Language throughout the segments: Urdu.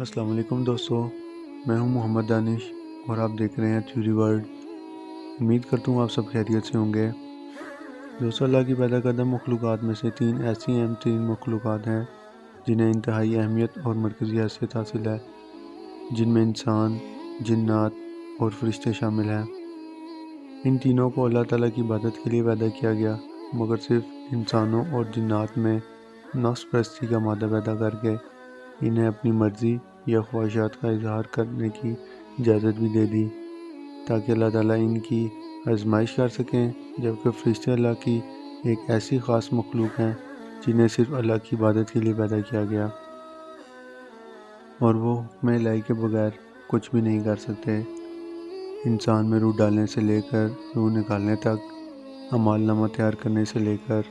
السلام علیکم دوستو، میں ہوں محمد دانش اور آپ دیکھ رہے ہیں تھیوری ورلڈ۔ امید کرتا ہوں آپ سب خیریت سے ہوں گے۔ دوستو، اللہ کی پیدا کردہ مخلوقات میں سے 3 ایسی اہم ترین مخلوقات ہیں جنہیں انتہائی اہمیت اور مرکزی حیثیت حاصل ہے، جن میں انسان، جنات اور فرشتے شامل ہیں۔ ان تینوں کو اللہ تعالیٰ کی عبادت کے لیے پیدا کیا گیا، مگر صرف انسانوں اور جنات میں نفس پرستی کا مادہ پیدا کر کے انہیں اپنی مرضی یا خواہشات کا اظہار کرنے کی اجازت بھی دے دی تاکہ اللہ تعالیٰ ان کی آزمائش کر سکیں، جبکہ فرشتے اللہ کی ایک ایسی خاص مخلوق ہیں جنہیں صرف اللہ کی عبادت کے لیے پیدا کیا گیا، اور وہ حکم الہی کے بغیر کچھ بھی نہیں کر سکتے۔ انسان میں روح ڈالنے سے لے کر روح نکالنے تک، اعمال نامہ تیار کرنے سے لے کر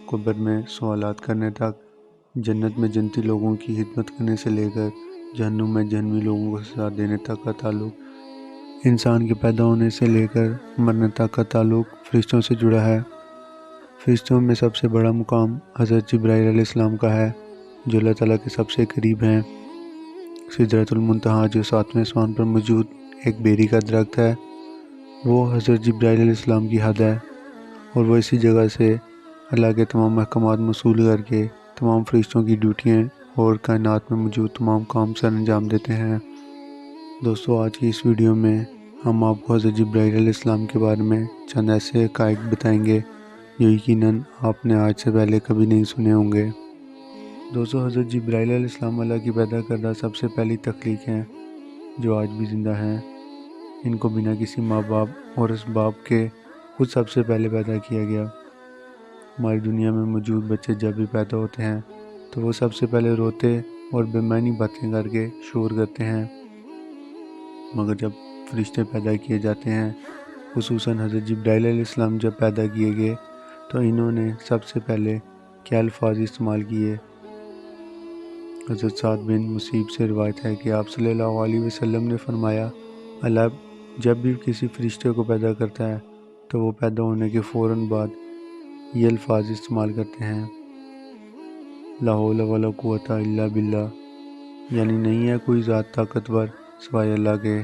قبر میں سوالات کرنے تک، جنت میں جنتی لوگوں کی خدمت کرنے سے لے کر جہنم میں جہنمی لوگوں کو سزا دینے تک کا تعلق، انسان کے پیدا ہونے سے لے کر مرنے تک کا تعلق فرشتوں سے جڑا ہے۔ فرشتوں میں سب سے بڑا مقام حضرت جبرائیل علیہ السلام کا ہے، جو اللہ تعالیٰ کے سب سے قریب ہیں۔ سدرۃ المنتہا، جو 7ویں آسمان پر موجود ایک بیری کا درخت ہے، وہ حضرت جبرائیل علیہ السلام کی حد ہے، اور وہ اسی جگہ سے اللہ کے تمام احکامات موصول کر کے تمام فرشتوں کی ڈیوٹیاں اور کائنات میں موجود تمام کام سر انجام دیتے ہیں۔ دوستو، آج کی اس ویڈیو میں ہم آپ کو حضرت جبرائیل علیہ السلام کے بارے میں چند ایسے حقائق بتائیں گے جو یقیناً آپ نے آج سے پہلے کبھی نہیں سنے ہوں گے۔ دوستو، حضرت جبرائیل علیہ السلام اللہ کی پیدا کردہ سب سے پہلی تخلیق ہیں جو آج بھی زندہ ہیں۔ ان کو بنا کسی ماں باپ اور اسباب کے خود سب سے پہلے پیدا کیا گیا۔ ہماری دنیا میں موجود بچے جب بھی پیدا ہوتے ہیں تو وہ سب سے پہلے روتے اور بے معنی باتیں کر کے شور کرتے ہیں، مگر جب فرشتے پیدا کیے جاتے ہیں، خصوصاً حضرت جبرائیل علیہ السلام جب پیدا کیے گئے تو انہوں نے سب سے پہلے کیا الفاظ استعمال کیے۔ حضرت سعد بن مصیب سے روایت ہے کہ آپ صلی اللہ علیہ وسلم نے فرمایا، اللہ جب بھی کسی فرشتے کو پیدا کرتا ہے تو وہ پیدا ہونے کے فوراً بعد یہ الفاظ استعمال کرتے ہیں، لا حول ولا قوۃ الا باللہ، یعنی نہیں ہے کوئی ذات طاقتور سوائے اللہ کے۔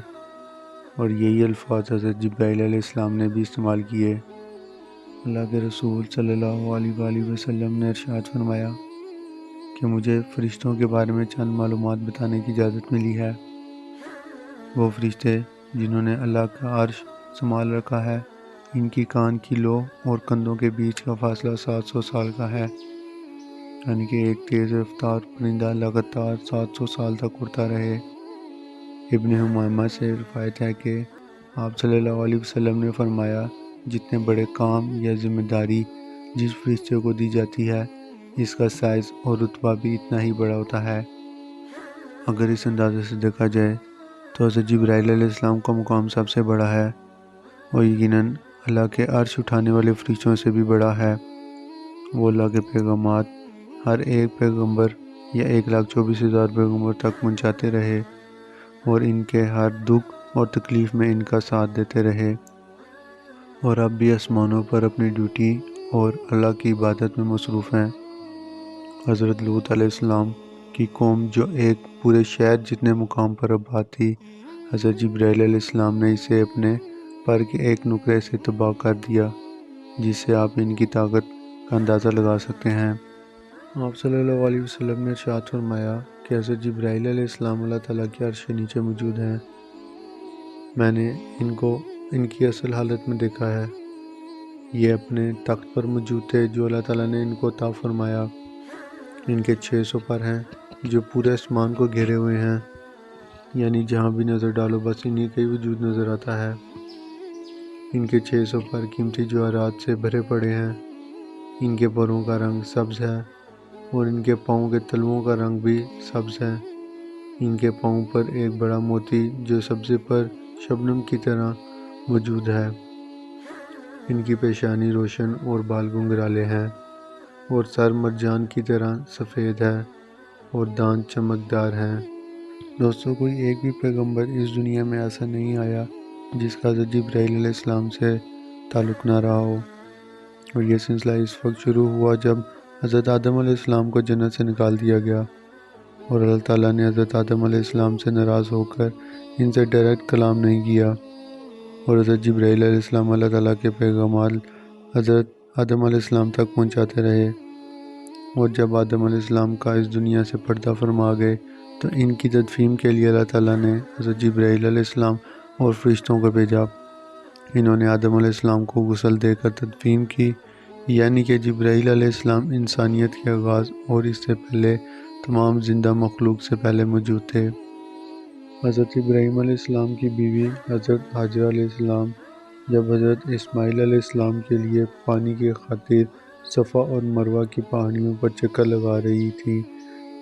اور یہی الفاظ حضرت جبرائیل علیہ السلام نے بھی استعمال کیے۔ اللہ کے رسول صلی اللہ علیہ وآلہ وسلم نے ارشاد فرمایا کہ مجھے فرشتوں کے بارے میں چند معلومات بتانے کی اجازت ملی ہے۔ وہ فرشتے جنہوں نے اللہ کا عرش سنبھال رکھا ہے، ان کی کان کی لو اور کندھوں کے بیچ کا فاصلہ 700 سال کا ہے، یعنی کہ ایک تیز رفتار پرندہ لگاتار 700 سال تک اڑتا رہے۔ ابن حمامہ سے روایت ہے کہ آپ صلی اللہ علیہ وسلم نے فرمایا، جتنے بڑے کام یا ذمہ داری جس فرشتے کو دی جاتی ہے، اس کا سائز اور رتبہ بھی اتنا ہی بڑا ہوتا ہے۔ اگر اس اندازے سے دیکھا جائے تو حضرت جبرائیل علیہ السلام کا مقام سب سے بڑا ہے، اور یقیناً اللہ کے عرش اٹھانے والے فرشتوں سے بھی بڑا ہے۔ وہ اللہ کے پیغامات ہر ایک پیغمبر یا 1,24,000 پیغمبر تک پہنچاتے رہے، اور ان کے ہر دکھ اور تکلیف میں ان کا ساتھ دیتے رہے، اور اب بھی آسمانوں پر اپنی ڈیوٹی اور اللہ کی عبادت میں مصروف ہیں۔ حضرت لوط علیہ السلام کی قوم جو ایک پورے شہر جتنے مقام پر آباد تھی، حضرت جبرائیل علیہ السلام نے اسے اپنے پر کے ایک نقرے سے تباہ کر دیا، جس سے آپ ان کی طاقت کا اندازہ لگا سکتے ہیں۔ آپ صلی اللہ علیہ وسلم نے ارشاد فرمایا کہ حضرت جبرائیل علیہ السلام اللہ تعالیٰ کے عرش کے نیچے موجود ہیں۔ میں نے ان کو ان کی اصل حالت میں دیکھا ہے۔ یہ اپنے تخت پر موجود تھے جو اللہ تعالیٰ نے ان کو عطا فرمایا۔ ان کے 600 پر ہیں جو پورے آسمان کو گھیرے ہوئے ہیں، یعنی جہاں بھی نظر ڈالو بس انہی کا ہی وجود نظر آتا ہے۔ ان کے 600 پر قیمتی جواہرات سے بھرے پڑے ہیں۔ ان کے پروں کا رنگ سبز ہے، اور ان کے پاؤں کے تلوؤں کا رنگ بھی سبز ہے۔ ان کے پاؤں پر ایک بڑا موتی جو سبزے پر شبنم کی طرح موجود ہے۔ ان کی پیشانی روشن اور بال گنگرالے ہیں، اور سر مرجان کی طرح سفید ہے، اور دانت چمکدار ہیں۔ دوستو، کوئی ایک بھی پیغمبر اس دنیا میں ایسا نہیں آیا جس کا حضرت جبرائیل علیہ السلام سے تعلق نہ رہا ہو، اور یہ سلسلہ اس وقت شروع ہوا جب حضرت آدم علیہ السلام کو جنت سے نکال دیا گیا۔ اور اللہ تعالیٰ نے حضرت آدم علیہ السلام سے ناراض ہو کر ان سے ڈائریکٹ کلام نہیں کیا، اور حضرت جبرائیل علیہ السلام اللہ تعالیٰ کے پیغامات حضرت آدم علیہ السلام تک پہنچاتے رہے، اور جب آدم علیہ السلام کا اس دنیا سے پردہ فرما گئے تو ان کی تدفین کے لیے اللہ تعالیٰ نے حضرت جبرائیل علیہ السلام اور فرشتوں کو بھیجا۔ انہوں نے آدم علیہ السلام کو غسل دے کر تدفین کی، یعنی کہ جبرائیل علیہ السلام انسانیت کے آغاز اور اس سے پہلے تمام زندہ مخلوق سے پہلے موجود تھے۔ حضرت ابراہیم علیہ السلام کی بیوی حضرت حاجرہ علیہ السلام جب حضرت اسماعیل علیہ السلام کے لیے پانی کی خاطر صفا اور مروہ کی پہاڑیوں پر چکر لگا رہی تھی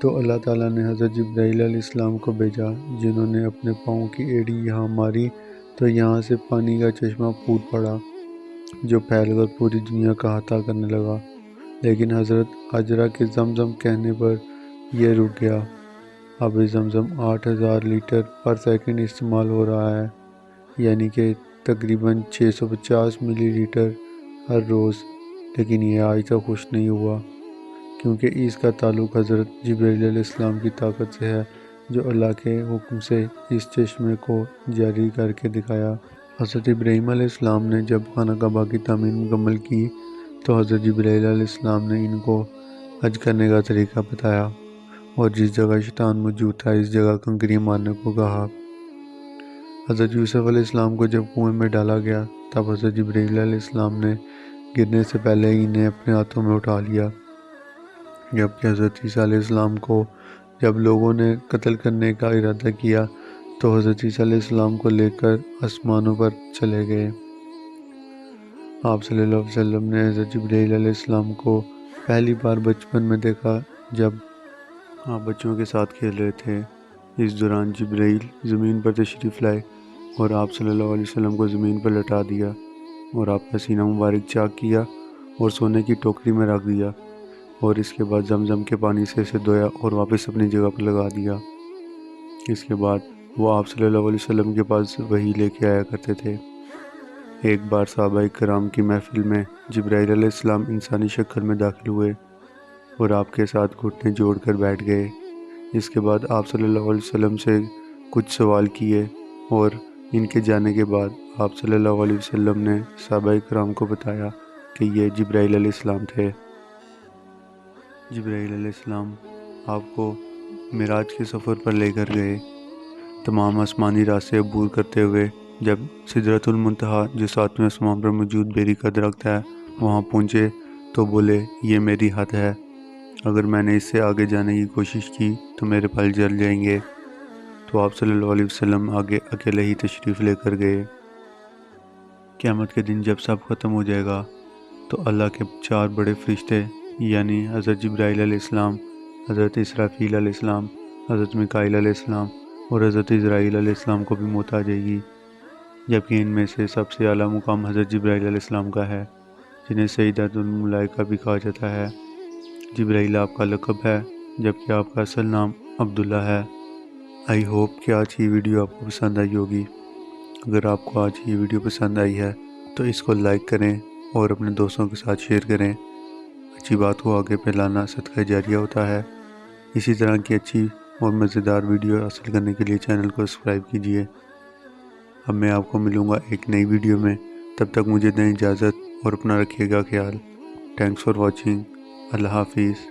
تو اللہ تعالیٰ نے حضرت جبرائیل علیہ السلام کو بھیجا، جنہوں نے اپنے پاؤں کی ایڑی یہاں ماری تو یہاں سے پانی کا چشمہ پھوٹ پڑا جو پھیل کر پوری دنیا کا احاطہ کرنے لگا، لیکن حضرت حاجرہ کے زمزم کہنے پر یہ رک گیا۔ اب زمزم 8000 لیٹر پر سیکنڈ استعمال ہو رہا ہے، یعنی کہ تقریباً 650 ملی لیٹر ہر روز، لیکن یہ آج تک خشک نہیں ہوا کیونکہ اس کا تعلق حضرت جبرائیل علیہ السلام کی طاقت سے ہے جو اللہ کے حکم سے اس چشمے کو جاری کر کے دکھایا۔ حضرت ابراہیم علیہ السلام نے جب خانہ کعبہ کی تعمیر مکمل کی تو حضرت جبرائیل علیہ السلام نے ان کو حج کرنے کا طریقہ بتایا، اور جس جگہ شیطان موجود تھا اس جگہ کنکریاں مارنے کو کہا۔ حضرت یوسف علیہ السلام کو جب کنویں میں ڈالا گیا تب حضرت جبرائیل علیہ السلام نے گرنے سے پہلے ہی انہیں اپنے ہاتھوں میں اٹھا لیا، جبکہ حضرت عیسیٰ علیہ السلام کو جب لوگوں نے قتل کرنے کا ارادہ کیا تو حضرت عیسیٰ علیہ السلام کو لے کر آسمانوں پر چلے گئے۔ آپ صلی اللہ علیہ وسلم نے حضرت جبرائیل علیہ السلام کو پہلی بار بچپن میں دیکھا جب آپ بچوں کے ساتھ کھیل رہے تھے۔ اس دوران جبرائیل زمین پر تشریف لائے اور آپ صلی اللہ علیہ وسلم کو زمین پر لٹا دیا اور آپ کا سینہ مبارک چاک کیا اور سونے کی ٹوکری میں رکھ دیا، اور اس کے بعد زمزم کے پانی سے اسے دھویا اور واپس اپنی جگہ پر لگا دیا۔ اس کے بعد وہ آپ صلی اللہ علیہ وسلم کے پاس وحی لے کے آیا کرتے تھے۔ ایک بار صحابہ کرام کی محفل میں جبرائیل علیہ السلام انسانی شکل میں داخل ہوئے اور آپ کے ساتھ گھٹنے جوڑ کر بیٹھ گئے۔ اس کے بعد آپ صلی اللہ علیہ وسلم سے کچھ سوال کیے، اور ان کے جانے کے بعد آپ صلی اللہ علیہ وسلم نے صحابہ کرام کو بتایا کہ یہ جبرائیل علیہ السلام تھے۔ جبرائیل علیہ السلام آپ کو معراج کے سفر پر لے کر گئے۔ تمام آسمانی راستے عبور کرتے ہوئے جب سدرۃ المنتہا جو 7ویں آسمان پر موجود بیری کا درخت ہے وہاں پہنچے تو بولے یہ میری حد ہے، اگر میں نے اس سے آگے جانے کی کوشش کی تو میرے پل جل جائیں گے۔ تو آپ صلی اللہ علیہ وسلم آگے اکیلے ہی تشریف لے کر گئے۔ قیامت کے دن جب سب ختم ہو جائے گا تو اللہ کے 4 بڑے فرشتے یعنی حضرت جبرائیل علیہ السلام، حضرت اسرافیل علیہ السلام، حضرت میکائیل علیہ السلام اور حضرت عزرائیل علیہ السلام کو بھی موت آ جائے گی، جبکہ ان میں سے سب سے اعلیٰ مقام حضرت جبرائیل علیہ السلام کا ہے، جنہیں سیدۃ الملائکہ بھی کہا جاتا ہے۔ جبرائیل آپ کا لقب ہے، جبکہ آپ کا اصل نام عبداللہ ہے۔ آئی ہوپ کہ آج کی ویڈیو آپ کو پسند آئی ہوگی۔ اگر آپ کو آج کی ویڈیو پسند آئی ہے تو اس کو لائک کریں اور اپنے دوستوں کے ساتھ شیئر کریں۔ اچھی بات کو آگے پھیلانا صدقہ جاریہ ہوتا ہے۔ اسی طرح کی اچھی اور مزیدار ویڈیو حاصل کرنے کے لیے چینل کو سبسکرائب کیجیے۔ اب میں آپ کو ملوں گا ایک نئی ویڈیو میں، تب تک مجھے دیں اجازت اور اپنا رکھیے گا خیال۔ Thanks for watching. اللہ حافظ۔